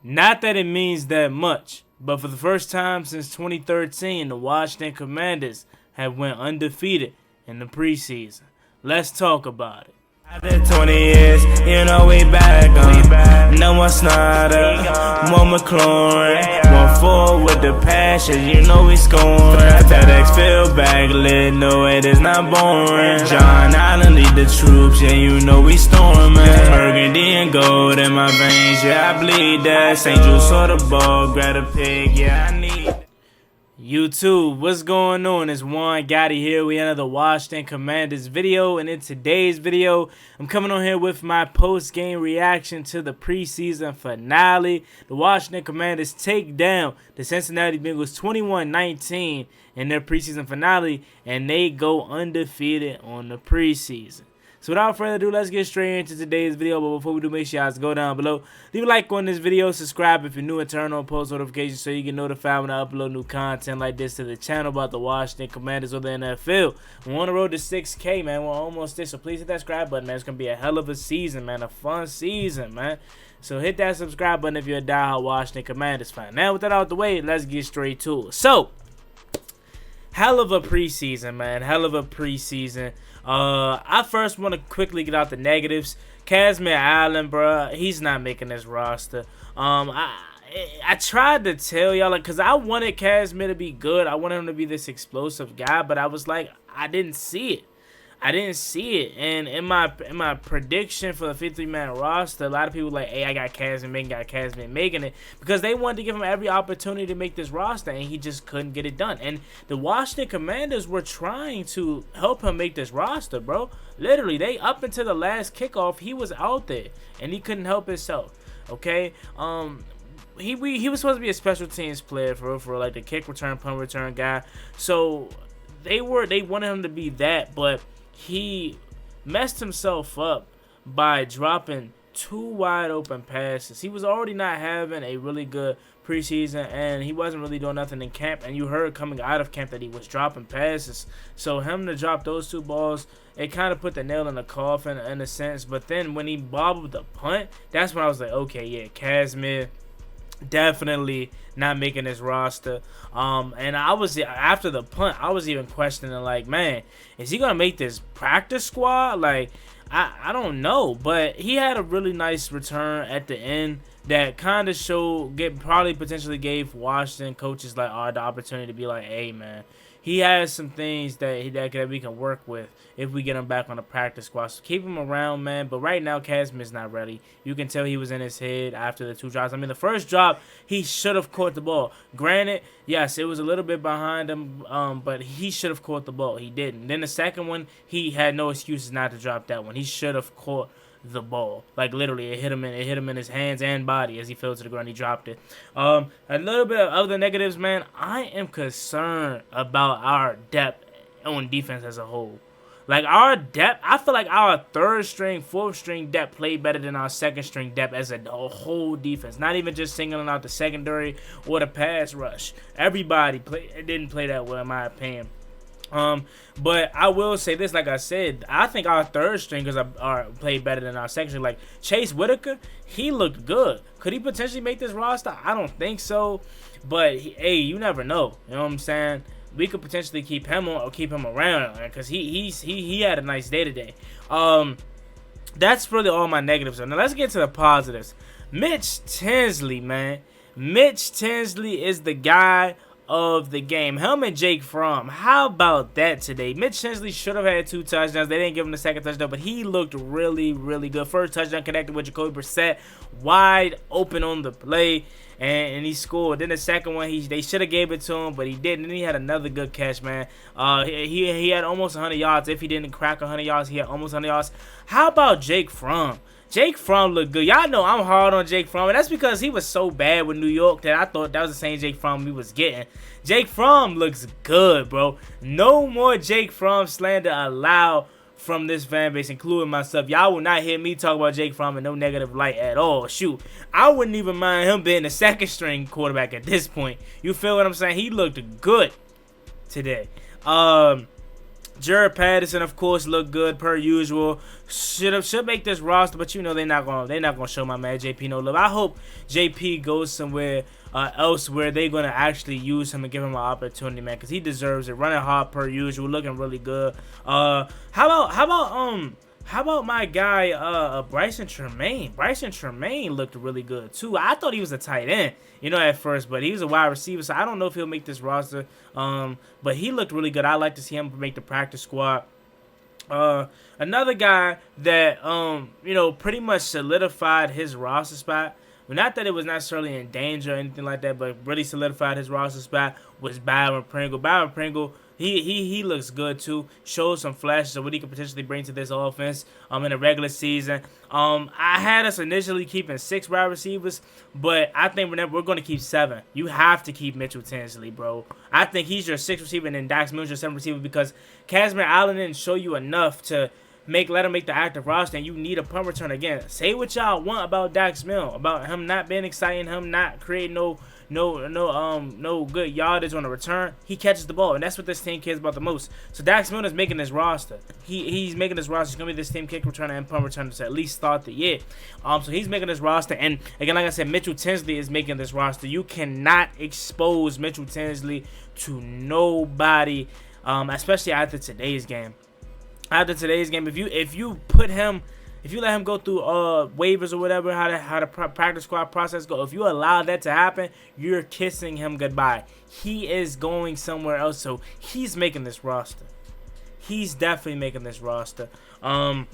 Not that it means that much, but for the first time since 2013, the Washington Commanders have went undefeated in the preseason. Let's talk about it. After 20 years, you know we back on. No more Snyder, more McLaurin. 1-4 with the passion, you know we scoring. FedEx field back lit, no it is not boring. John Allen lead the troops, yeah you know we storming. Burgundy and gold in my veins, yeah I bleed that. St. Jude saw the ball, grab a pig, yeah I need that. YouTube, what's going on? It's Juan Gotti here. We enter the Washington Commanders video, and in today's video, I'm coming on here with my post-game reaction to the preseason finale. The Washington Commanders take down the Cincinnati Bengals 21-19 in their preseason finale, and they go undefeated on the preseason. So without further ado, let's get straight into today's video. But before we do, make sure you guys go down below, leave a like on this video, subscribe if you're new, and turn on post notifications so you get notified when I upload new content like this to the channel about the Washington Commanders or the NFL. We're on the road to 6K, man. We're almost there, so please hit that subscribe button, man. It's gonna be a hell of a season, man. A fun season, man. So hit that subscribe button if you're a diehard Washington Commanders fan. Now with that out the way, let's get straight to it. So, hell of a preseason, man. Hell of a preseason. I first want to quickly get out the negatives. Kazmir Allen, bruh, he's not making this roster. I tried to tell y'all, like, cause I wanted Kazmir to be good. I wanted him to be this explosive guy, but I was like, I didn't see it. I didn't see it. And in my prediction for the 53-man roster, a lot of people were like, hey, I got Kazmir making it, because they wanted to give him every opportunity to make this roster, and he just couldn't get it done. And the Washington Commanders were trying to help him make this roster, bro. Literally, they up until the last kickoff, he was out there, and he couldn't help himself. Okay, he was supposed to be a special teams player for real, like the kick return, punt return guy. So they wanted him to be that, but he messed himself up by dropping 2 wide open passes. He was already not having a really good preseason, and he wasn't really doing nothing in camp, and you heard coming out of camp that he was dropping passes. So him to drop those 2 balls, it kind of put the nail in the coffin in a sense. But then when he bobbled the punt, that's when I was like, okay, yeah, Kazmir definitely not making this roster. And I was, after the punt, I was even questioning, like, man, is he gonna make this practice squad? Like, I don't know, but he had a really nice return at the end that kind of showed, probably potentially gave Washington coaches like the opportunity to be like, hey man, he has some things that we can work with if we get him back on the practice squad. So keep him around, man. But right now, Kazmir's not ready. You can tell he was in his head after the 2 drops. I mean, the first drop, he should have caught the ball. Granted, yes, it was a little bit behind him, but he should have caught the ball. He didn't. Then the second one, he had no excuses not to drop that one. He should have caught the ball. Like, literally, it hit him in his hands and body as he fell to the ground. He dropped it. A little bit of other negatives, man. I am concerned about our depth on defense as a whole. Like, our depth, I feel like our 3rd string, 4th string depth played better than our 2nd string depth as a whole defense. Not even just singling out the secondary or the pass rush. Everybody didn't play that well, in my opinion. But I will say this, like I said, I think our 3rd stringers are played better than our 2nd string. Like Chase Whitaker, he looked good. Could he potentially make this roster? I don't think so. But hey, you never know. You know what I'm saying? We could potentially keep him on or keep him around, because he had a nice day today. That's really all my negatives. Now let's get to the positives. Mitch Tinsley, man. Mitch Tinsley is the guy of the game. Him and Jake Fromm. How about that today? Mitch Tinsley should have had 2 touchdowns. They didn't give him the 2nd touchdown, but he looked really, really good. First touchdown connected with Jacoby Brissett, wide open on the play, and he scored. Then the second one, they should have gave it to him, but he didn't. And he had another good catch, man. He had almost 100 yards. If he didn't crack 100 yards, he had almost 100 yards. How about Jake Fromm? Jake Fromm looked good. Y'all know I'm hard on Jake Fromm, and that's because he was so bad with New York that I thought that was the same Jake Fromm we was getting. Jake Fromm looks good, bro. No more Jake Fromm slander allowed from this fan base, including myself. Y'all will not hear me talk about Jake Fromm in no negative light at all. Shoot, I wouldn't even mind him being the 2nd string quarterback at this point. You feel what I'm saying? He looked good today. Jared Patterson, of course, looked good per usual. Should make this roster, but you know they're not gonna show my man JP no love. I hope JP goes somewhere else where they're gonna actually use him and give him an opportunity, man, because he deserves it. Running hard per usual, looking really good. How about my guy Bryson Tremaine? Bryson Tremaine looked really good too. I thought he was a tight end, you know, at first, but he was a wide receiver, so I don't know if he'll make this roster. But he looked really good. I like to see him make the practice squad. Another guy that you know, pretty much solidified his roster spot. Well, not that it was necessarily in danger or anything like that, but really solidified his roster spot was Byron Pringle. Byron Pringle, he looks good too. Shows some flashes of what he could potentially bring to this offense in the regular season. I had us initially keeping 6 wide receivers, but I think we're going to keep 7. You have to keep Mitchell Tinsley, bro. I think he's your 6th receiver, and then Dax Mills your 7th receiver, because Kazmir Allen didn't show you enough to let him make the active roster, and you need a punt return again. Say what y'all want about Dax Mills, about him not being exciting, him not creating no good yardage on the return. He catches the ball, and that's what this team cares about the most. So Dax Mills is making this roster. He's making this roster. He's gonna be this team kick returner and punt returner to at least start the year. So he's making this roster, and again, like I said, Mitchell Tinsley is making this roster. You cannot expose Mitchell Tinsley to nobody, especially after today's game. If you put him, if you let him go through waivers or whatever, how the practice squad process go, if you allow that to happen, you're kissing him goodbye. He is going somewhere else, so he's making this roster. He's definitely making this roster. I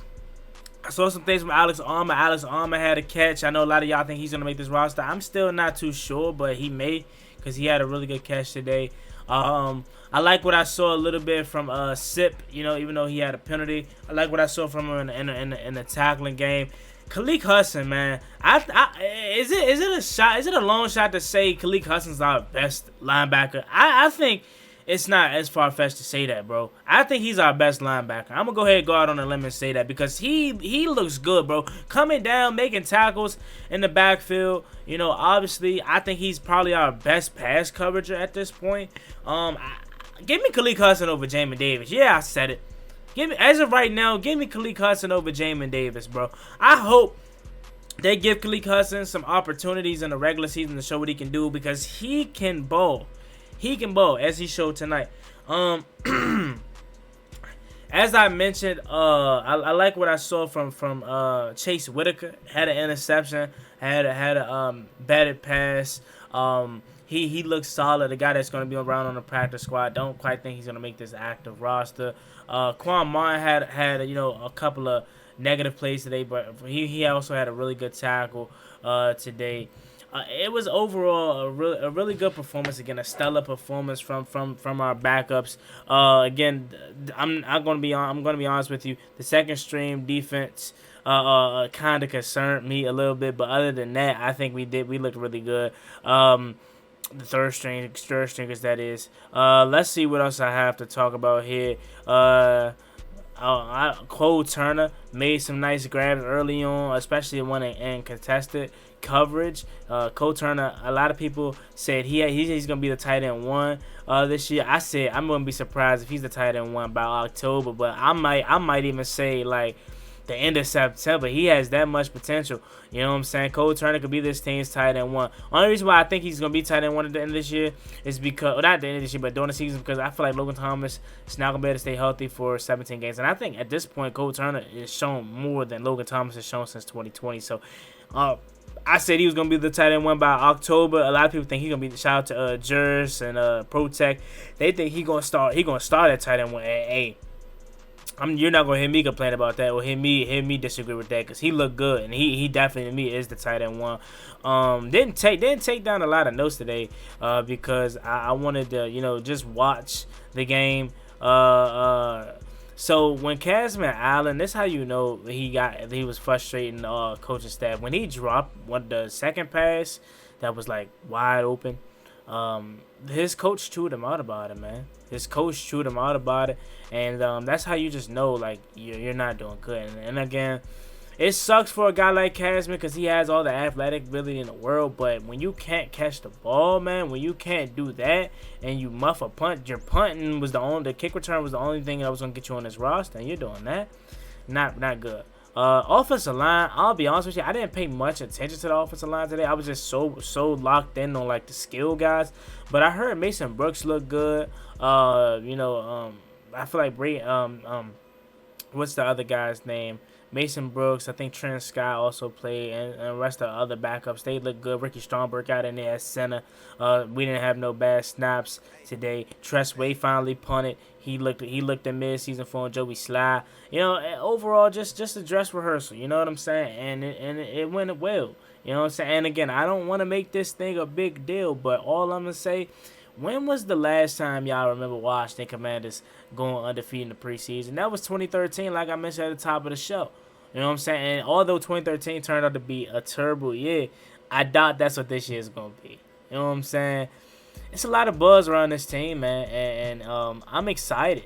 saw some things from Alex Armour. Alex Armour had a catch. I know a lot of y'all think he's gonna make this roster. I'm still not too sure, but he may, because he had a really good catch today. I like what I saw a little bit from Sip, you know, even though he had a penalty. I like what I saw from him in the tackling game. Khalid Hudson, man, is it a shot? Is it a long shot to say Khalid Hudson's our best linebacker? I think it's not as far-fetched to say that, bro. I think he's our best linebacker. I'm going to go ahead and go out on a limb and say that, because he looks good, bro. Coming down, making tackles in the backfield. You know, obviously, I think he's probably our best pass coverager at this point. Give me Khalid Hudson over Jamin Davis. Yeah, I said it. As of right now, give me Khalid Hudson over Jamin Davis, bro. I hope they give Khalid Hudson some opportunities in the regular season to show what he can do, because he can ball. He can ball, as he showed tonight. As I mentioned, I like what I saw from Chase Whitaker. Had an interception, had a batted pass. He looks solid. The guy that's going to be around on the practice squad. Don't quite think he's going to make this active roster. Quan Martin had a couple of negative plays today, but he also had a really good tackle today. It was overall a really good performance. Again, a stellar performance from our backups. Again, I'm gonna be honest with you. The second string defense kind of concerned me a little bit, but other than that, I think we looked really good. The third stringers, that is. Let's see what else I have to talk about here. Cole Turner made some nice grabs early on, especially one in contested coverage. Cole Turner, a lot of people said he's gonna be the tight end 1 this year. I said I'm gonna be surprised if he's the tight end 1 by October, but I might even say like the end of September. He has that much potential. You know what I'm saying? Cole Turner could be this team's tight end 1. Only reason why I think he's gonna be tight end 1 at the end of this year is because, well, not at the end of this year, but during the season, because I feel like Logan Thomas is not gonna be able to stay healthy for 17 games, and I think at this point Cole Turner is shown more than Logan Thomas has shown since 2020. So, I said he was gonna be the tight end 1 by October. A lot of people think he's gonna be. Shout out to Jers and Protect. They think he's gonna start at tight end 1. Hey, you're not gonna hear me complain about that or hear me disagree with that, because he looked good, and he definitely to me is the tight end 1. Didn't take down a lot of notes today because I wanted to just watch the game. So when Kazmir Allen, this is how you know he was frustrating coaching staff. When he dropped the second pass that was like wide open, his coach chewed him out about it, man. His coach chewed him out about it, and that's how you just know like you're not doing good. And again, It sucks for a guy like Kazmir because he has all the athletic ability in the world, but when you can't catch the ball, man, when you can't do that and you muff a punt, your punting was the kick return was the only thing that was gonna get you on this roster, and you're doing that, not good. Offensive line, I'll be honest with you, I didn't pay much attention to the offensive line today. I was just so locked in on like the skill guys, but I heard Mason Brooks look good. I feel like what's the other guy's name? Mason Brooks, I think Trent Scott also played, and the rest of the other backups, they look good. Ricky Stromberg out in there at center. We didn't have no bad snaps today. Tressway finally punted. He looked at mid-season for Joey Sly. Overall, just a dress rehearsal. You know what I'm saying? And it went well. You know what I'm saying? And again, I don't want to make this thing a big deal, but all I'm gonna say, when was the last time y'all remember Washington Commanders going undefeated in the preseason? That was 2013, like I mentioned at the top of the show. You know what I'm saying? And although 2013 turned out to be a terrible year, I doubt that's what this year is going to be. You know what I'm saying? It's a lot of buzz around this team, man, and I'm excited.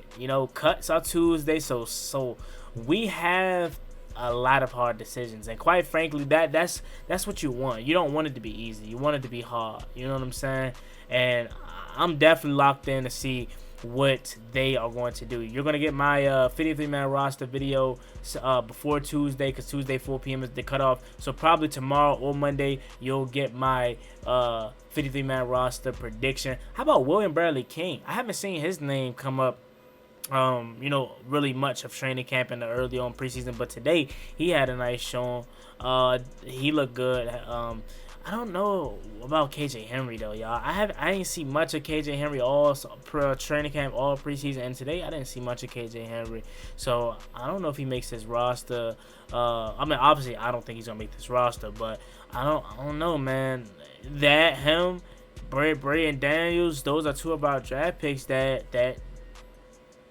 Cuts are Tuesday, so we have a lot of hard decisions, and quite frankly, that's what you want. You don't want it to be easy. You want it to be hard. You know what I'm saying? And I'm definitely locked in to see what they are going to do. You're going to get my 53-man roster video before Tuesday, because Tuesday 4 p.m. is the cutoff. So probably tomorrow or Monday, you'll get my 53-man roster prediction. How about William Bradley King? I haven't seen his name come up really much of training camp in the early on preseason, but today he had a nice showing. He looked good. I don't know about KJ Henry though, y'all. I didn't see much of KJ Henry all training camp, all preseason, and today I didn't see much of KJ Henry. So I don't know if he makes his roster. Obviously I don't think he's gonna make this roster, but I don't know, man. That him, Bray and Daniels, those are two of our draft picks that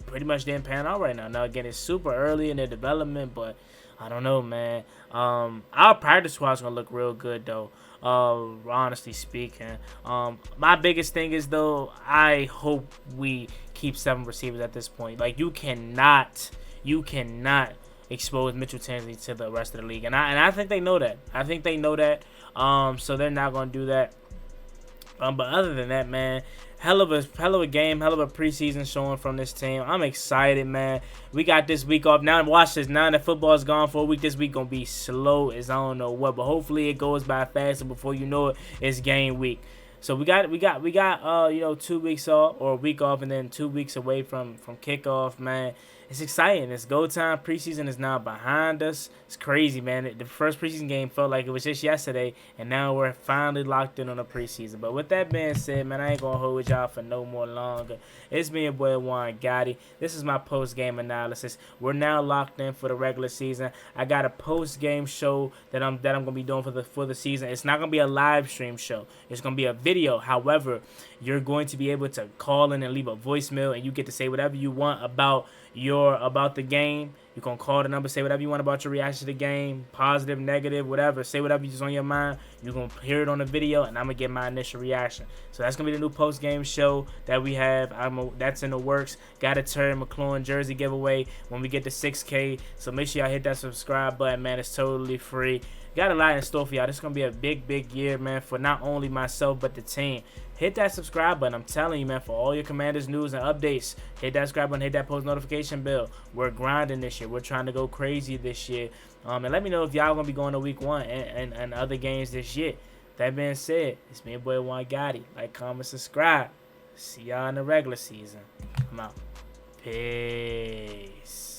pretty much didn't pan out right now. Now again, it's super early in their development, but I don't know, man. Our practice squad's gonna look real good though. Honestly speaking, my biggest thing is though, I hope we keep 7 receivers at this point. Like you cannot expose Mitch Tinsley to the rest of the league, and I think they know that. So they're not gonna do that. But other than that, man, hell of a game, hell of a preseason showing from this team. I'm excited, man. We got this week off. Now watch this. Now that football's gone for a week, this week gonna be slow as I don't know what. But hopefully it goes by faster before you know it. It's game week. So we got 2 weeks off, or a week off, and then 2 weeks away from kickoff, man. It's exciting. It's go time. Preseason is now behind us. It's crazy, man. The first preseason game felt like it was just yesterday, and now we're finally locked in on the preseason. But with that being said, man, I ain't going to hold with y'all for no more longer. It's me, your boy, Juan Gotti. This is my post-game analysis. We're now locked in for the regular season. I got a post-game show that I'm going to be doing for the season. It's not going to be a live stream show. It's going to be a video. However, you're going to be able to call in and leave a voicemail, and you get to say whatever you want about the game. You can call the number, say whatever you want about your reaction to the game, positive, negative, whatever. Say whatever is on your mind. You're going to hear it on the video, and I'm going to get my initial reaction. So that's going to be the new post-game show that we have. That's in the works. Got a Terry McLaurin jersey giveaway when we get to 6K. So make sure y'all hit that subscribe button, man. It's totally free. Got a lot in store for y'all. This is going to be a big year, man, for not only myself, but the team. Hit that subscribe button. I'm telling you, man, for all your Commanders news and updates, hit that subscribe button, hit that post notification bell. We're grinding this year. We're trying to go crazy this year. And let me know if y'all going to be going to week 1 and other games this year. That being said, it's me, your boy, Juan Gotti. Like, comment, subscribe. See y'all in the regular season. I'm out. Peace.